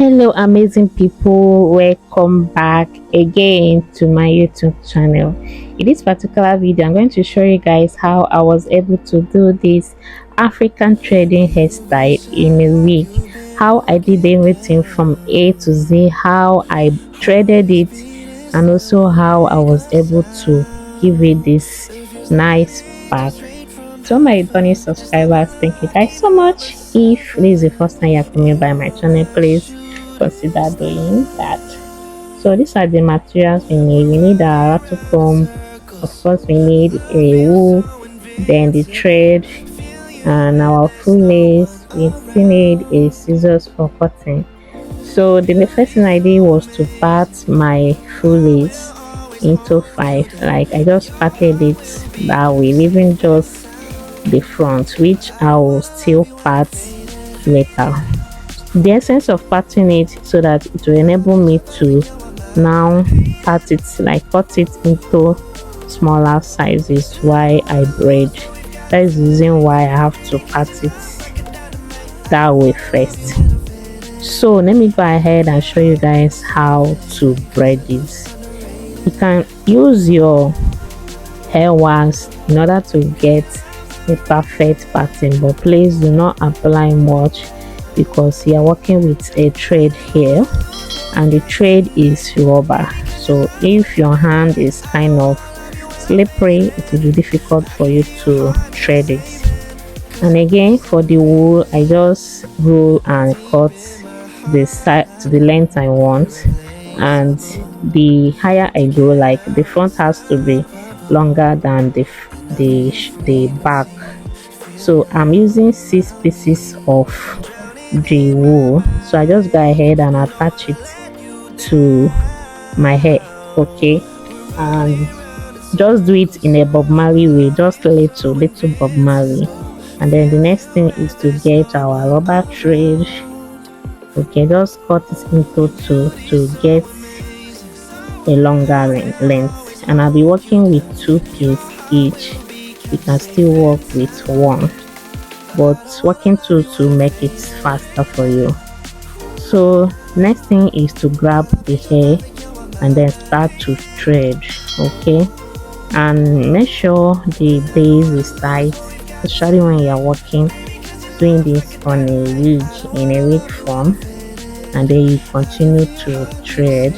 Hello, amazing people. Welcome back again to my YouTube channel. In this particular video, I'm going to show you guys how I was able to do this African threading hairstyle in a week. How I did everything from A to Z, how I threaded it, and also how I was able to give it this nice back. To my returning subscribers, thank you guys so much. If this is the first time you're coming by my channel, please consider doing that. So these are the materials we need. We need a rattle comb, of course we need a wool, then the thread and our full lace. We still need a scissors for cutting. So the first thing I did was to part my full lace into 5. Like I just parted it that way, leaving just the front, which I will still part later. The essence of parting it so that it will enable me to now part it, like cut it into smaller sizes while I braid. That is the reason why I have to part it that way first. So let me go ahead and show you guys how to braid this. You can use your hair wax in order to get a perfect pattern, but please do not apply much because you are working with a thread here and the thread is rubber. So if your hand is kind of slippery, it will be difficult for you to thread it. And again, for the wool, I just roll and cut the side to the length I want, and the higher I go, like the front has to be longer than the back. So I'm using 6 pieces of the wool, so I just go ahead and attach it to my hair, okay, and just do it in a Bob Marley way, just little Bob Marley. And then the next thing is to get our rubber thread, okay, just cut it into 2 to get a longer length. And I'll be working with 2 pins each. You can still work with 1, but working 2 to make it faster for you. So next thing is to grab the hair and then start to thread, okay, and make sure the base is tight, especially when you are working doing this on a wig, in a wig form, and then you continue to thread,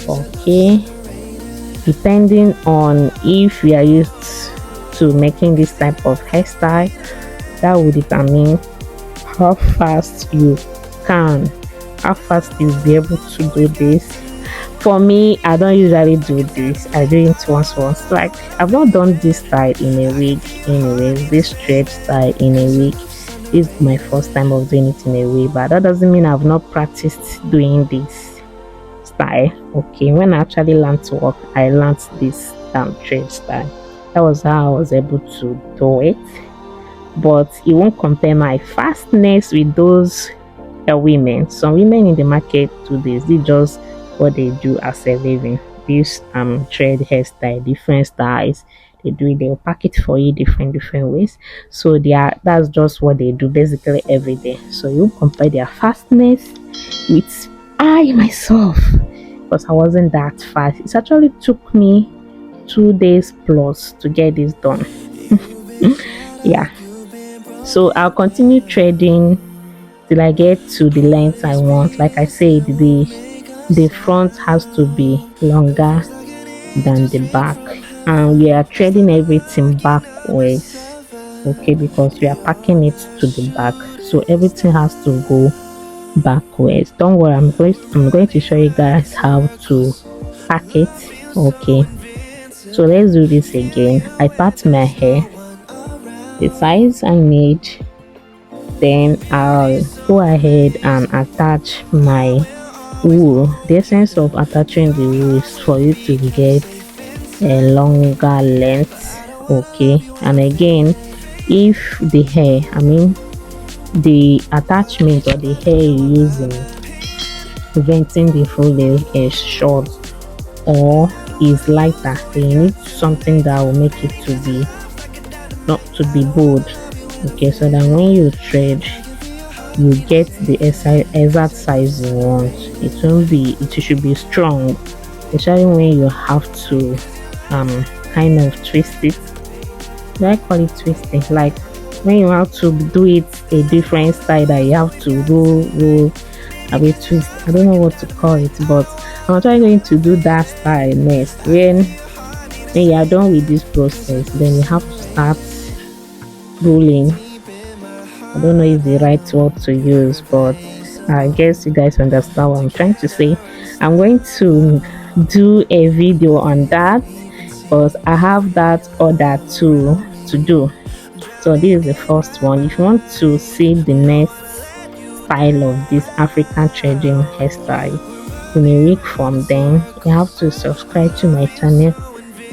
okay. Depending on if you are used to making this type of hairstyle, that will determine how fast you'll be able to do this. For me, I don't usually do this. I do it once. Like I've not done this style in a week anyways, this thread style in a week. This is my first time of doing it in a week, but that doesn't mean I've not practiced doing this style, okay. When I actually learned to work, I learned this thread style. That was how I was able to do it, but it won't compare my fastness with those women. Some women in the market do this. They just what they do as a living, this thread hairstyle, different styles. They do it, they'll pack it for you different ways. So that's just what they do basically every day. So you compare their fastness with I myself, because I wasn't that fast. It actually took me 2 days plus to get this done. Yeah, so I'll continue threading till I get to the length I want. Like I said, the front has to be longer than the back, and we are threading everything backwards, okay, because we are packing it to the back, so everything has to go backwards. Don't worry, I'm going to show you guys how to pack it, okay. So let's do this again. I part my hair the size I need, then I'll go ahead and attach my wool. The essence of attaching the wool is for you to get a longer length, okay. And again, if the hair, the attachment or the hair you're using preventing the full lace is short or is lighter, then you need something that will make it to be not to be bold, okay, so that when you thread you get the exact size you want. It should be strong, especially when you have to kind of twist it. Do I call it twisting? Like when you have to do it a different style that you have to roll a bit twist. I don't know what to call it, but I'm actually going to do that style next. When you are done with this process, then you have to start rolling. I don't know if the right word to use, but I guess you guys understand what I'm trying to say. I'm going to do a video on that because I have that other two to do. So this is the first one. If you want to see the next style of this African trading hairstyle in a week from then, you have to subscribe to my channel,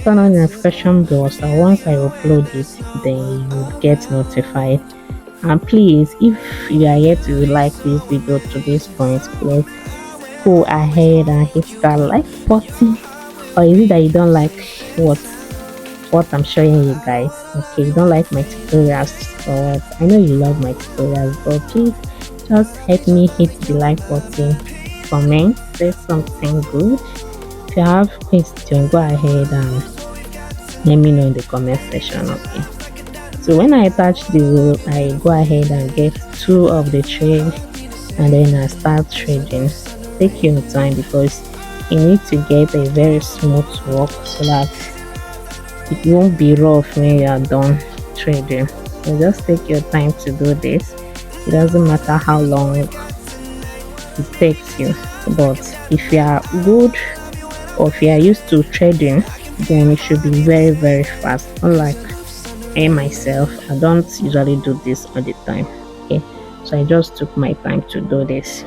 turn on the notification bell, so once I upload it, then you will get notified. And please, if you are yet to like this video to this point, please go ahead and hit that like button. Or is it that you don't like what I'm showing you guys? Okay, you don't like my tutorials or what? I know you love my tutorials, but please just help me hit the like button, comment, say something good. If you have questions, go ahead and let me know in the comment section. Okay, so when I attach the wool, I go ahead and get two of the thread and then I start threading. Take your time because you need to get a very smooth work so that it won't be rough when you are done threading. So just take your time to do this. It doesn't matter how long it takes you, but if you are good or if you are used to threading, then it should be very fast. Unlike I myself, I don't usually do this all the time. Okay, so I just took my time to do this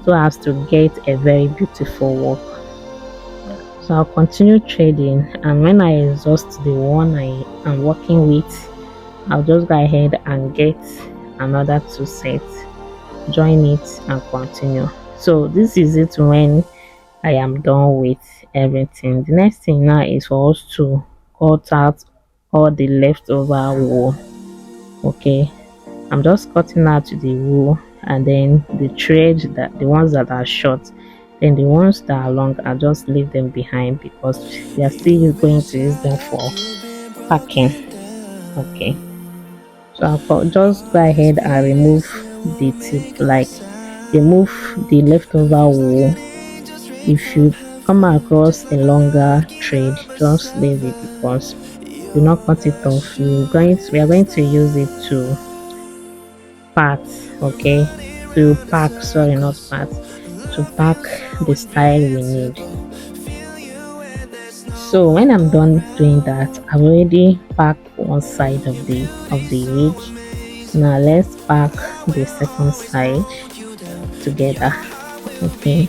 so as to get a very beautiful work. So I'll continue threading, and when I exhaust the one I am working with, I'll just go ahead and get another two sets, join it and continue. So this is it when I am done with everything. The next thing now is for us to cut out all the leftover wool. Okay, I'm just cutting out the wool, and then the thread, that the ones that are short, then the ones that are long, I'll just leave them behind because we are still going to use them for packing. Okay, so I'll just go ahead and remove the tip, like remove the leftover wool. If you come across a longer thread, just leave it because do not cut it off. We are going to use it to pack. Okay, to pack, sorry, not pack, to pack the style we need. So when I'm done doing that, I've already packed one side of the wig. Now let's pack the second side together. Okay,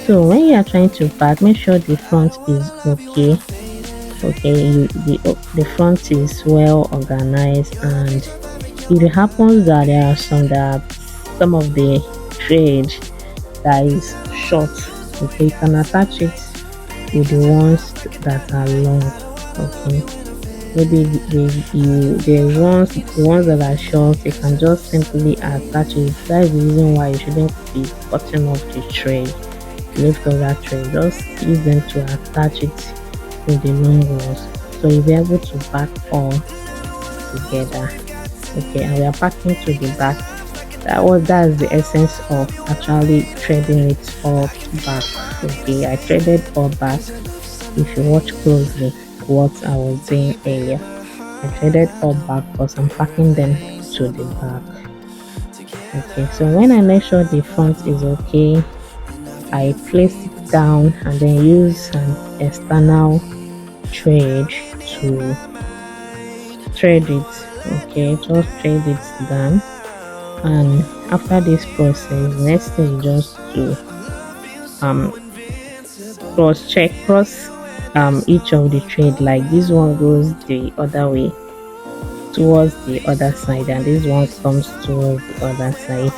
so when you are trying to pack, make sure the front is okay. Okay, the front is well organized, and if it happens that there are some of the thread that is short, okay, you can attach it with the ones that are long. Okay, maybe the ones that are short, you can just simply attach it. That's the reason why you shouldn't be cutting off the thread, leftover thread. Just use them to attach it with the long ones, so you'll be able to pack all together. Okay, and we are packing to the back. That's the essence of actually threading it all back. Okay, I threaded all back. If you watch closely what I was doing earlier, I threaded all back because I'm packing them to the back. Okay, so when I make sure the front is okay, I place it down and then use an external thread to thread it. Okay, just thread it down, and after this process, next thing is just to cross each of the thread. Like this one goes the other way towards the other side, and this one comes towards the other side,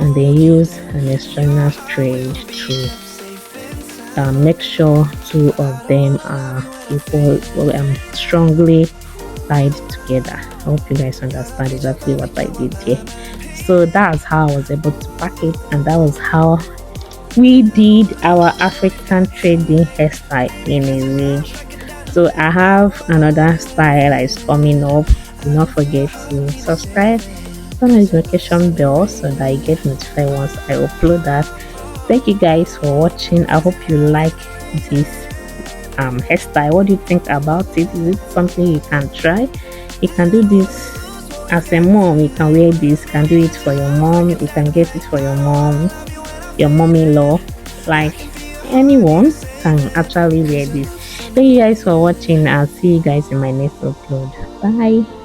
and then use an external thread to make sure two of them are equal, strongly tied together. I hope you guys understand exactly what I did here. So that's how I was able to pack it, and that was how we did our African trading hairstyle in a wig. So I have another style that is coming up. Do not forget to subscribe, turn on the notification bell so that you get notified once I upload that. Thank you guys for watching. I hope you like this hairstyle. What do you think about it? Is it something you can try? You can do this as a mom. You can wear this. You can do it for your mom. You can get it for your mom, your mom-in-law, like anyone can actually wear this. Thank you guys for watching. I'll see you guys in my next upload. Bye.